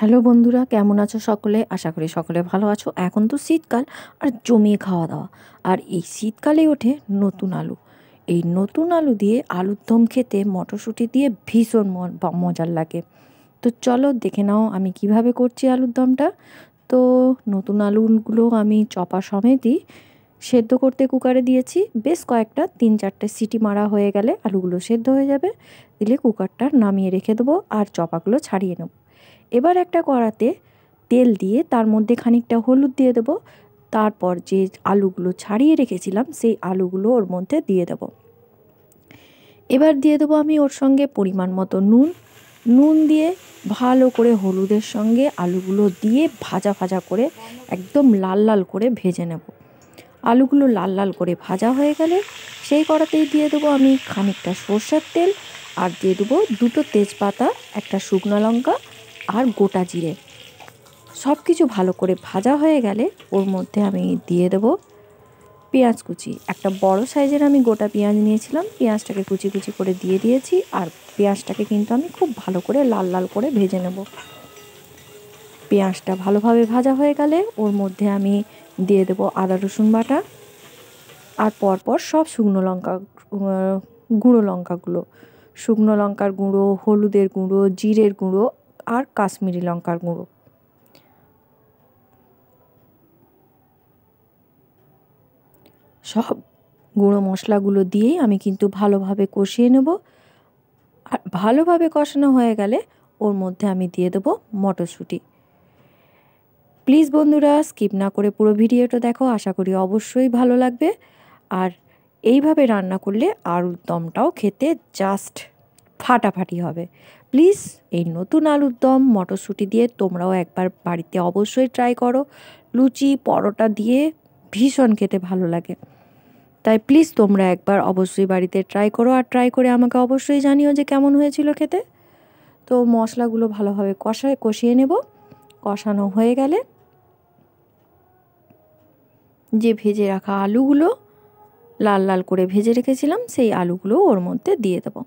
Hello বন্ধুরা, কেমন আছো সকলে? আশা করি সকলে ভালো আছো। এখন তো শীতকাল আর জমিয়ে খাওয়া দাওয়া। আর এই শীতকালে ওঠে নতুন আলু। এই নতুন আলু দিয়ে আলুর দম খেতে মটরশুঁটি দিয়ে ভীষণ মজার লাগে। তো চলো দেখে নাও আমি কিভাবে করছি আলুর দমটা। তো নতুন আলুগুলো আমি চপা সমেতই সেদ্ধ করতে কুকারে দিয়েছি। বেশ কয়েকটা 3-4টে সিটি মারা হয়ে গেলে আলুগুলো সেদ্ধ হয়ে যাবে। দিলে কুকারটা নামিয়ে রেখে দেবো আর চপাগুলো ছাড়িয়ে নেব। এবার একটা কড়াতে তেল দিয়ে তার মধ্যে খানিকটা হলুদ দিয়ে দেবো। তারপর যে আলুগুলো ছাড়িয়ে রেখেছিলাম সেই আলুগুলো ওর মধ্যে দিয়ে দেবো। এবার দিয়ে দেবো আমি ওর সঙ্গে পরিমাণ মতো নুন দিয়ে ভালো করে হলুদের সঙ্গে আলুগুলো দিয়ে ভাজা ভাজা করে একদম লাল লাল করে ভেজে নেব। আলুগুলো লাল লাল করে ভাজা হয়ে গেলে সেই কড়াতেই দিয়ে দেবো আমি খানিকটা সর্ষের তেল আর দিয়ে দেবো 2টো তেজপাতা, একটা শুকনো লঙ্কা আর গোটা জিরে। সব কিছু ভালো করে ভাজা হয়ে গেলে ওর মধ্যে আমি দিয়ে দেবো পেঁয়াজ কুচি। একটা বড় সাইজের আমি গোটা পেঁয়াজ নিয়েছিলাম, পেঁয়াজটাকে কুচি কুচি করে দিয়ে দিয়েছি। আর পেঁয়াজটাকে কিন্তু আমি খুব ভালো করে লাল লাল করে ভেজে নেব। পেঁয়াজটা ভালোভাবে ভাজা হয়ে গেলে ওর মধ্যে আমি দিয়ে দেবো আদা রসুন বাটা আর পরপর সব শুকনো লঙ্কা, গুঁড়ো লঙ্কাগুলো, শুকনো লঙ্কার গুঁড়ো, হলুদের গুঁড়ো, জিরের গুঁড়ো আর কাশ্মীরি লঙ্কার গুঁড়ো, সব গুঁড়ো মশলাগুলো দিয়েই আমি কিন্তু ভালোভাবে কষিয়ে নেব। আর ভালোভাবে কষানো হয়ে গেলে ওর মধ্যে আমি দিয়ে দেবো মটরশুঁটি। প্লিজ বন্ধুরা স্কিপ না করে পুরো ভিডিওটা দেখো, আশা করি অবশ্যই ভালো লাগবে। আর এইভাবে রান্না করলে আলুর দমটাও খেতে জাস্ট ফাটাফাটি হবে। প্লিজ এই নতুন আলুর দম মটরশুঁটি দিয়ে তোমরাও একবার বাড়িতে অবশ্যই ট্রাই করো। লুচি পরোটা দিয়ে ভীষণ খেতে ভালো লাগে। তাই প্লিজ তোমরা একবার অবশ্যই বাড়িতে ট্রাই করো আর ট্রাই করে আমাকে অবশ্যই জানিও যে কেমন হয়েছিল খেতে। তো মশলাগুলো ভালোভাবে কষিয়ে নেব। কষানো হয়ে গেলে যে ভেজে রাখা আলুগুলো লাল লাল করে ভেজে রেখেছিলাম সেই আলুগুলো ওর মধ্যে দিয়ে দেব।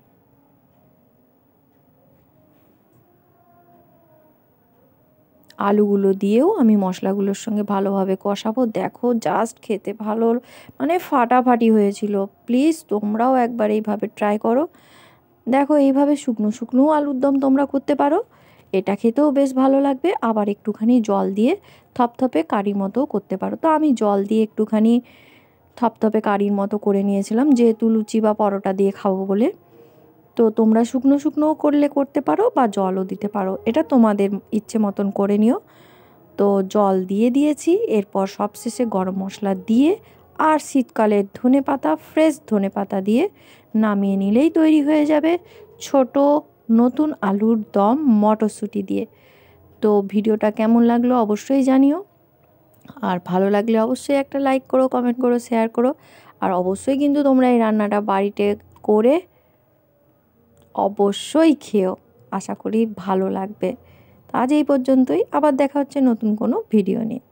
আলুগুলো দিয়েও আমি মশলাগুলোর সঙ্গে ভালোভাবে কষাবো। দেখো জাস্ট খেতে ভালো মানে ফাটাফাটি হয়েছিল। প্লিজ তোমরাও একবার এইভাবে ট্রাই করো। দেখো এইভাবে শুকনো শুকনো আলুর দম তোমরা করতে পারো, এটা খেতেও বেশ ভালো লাগবে। আবার একটুখানি জল দিয়ে থপথপে কারির মতোও করতে পারো। তো আমি জল দিয়ে একটুখানি থপথপে কারির মতো করে নিয়েছিলাম, যেহেতু লুচি বা পরোটা দিয়ে খাবো বলে। তো তোমরা শুকনো শুকনোও করলে করতে পারো বা জলও দিতে পারো, এটা তোমাদের ইচ্ছে মতন করে নিও। তো জল দিয়ে দিয়েছি। এরপর সবশেষে গরম মশলা দিয়ে আর শীতকালের ধনেপাতা, ফ্রেশ ধনেপাতা দিয়ে নামিয়ে নিলেই তৈরি হয়ে যাবে ছোট নতুন আলুর দম মটরশুঁটি দিয়ে। তো ভিডিওটা কেমন লাগলো অবশ্যই জানিও। আর ভালো লাগলে অবশ্যই একটা লাইক করো, কমেন্ট করো, শেয়ার করো। আর অবশ্যই কিন্তু তোমরা এই রান্নাটা বাড়িতে করে অবশ্যই খেও, আশা করি ভালো লাগবে। আজ এই পর্যন্তই, আবার দেখা হচ্ছে নতুন কোনো ভিডিও নিয়ে।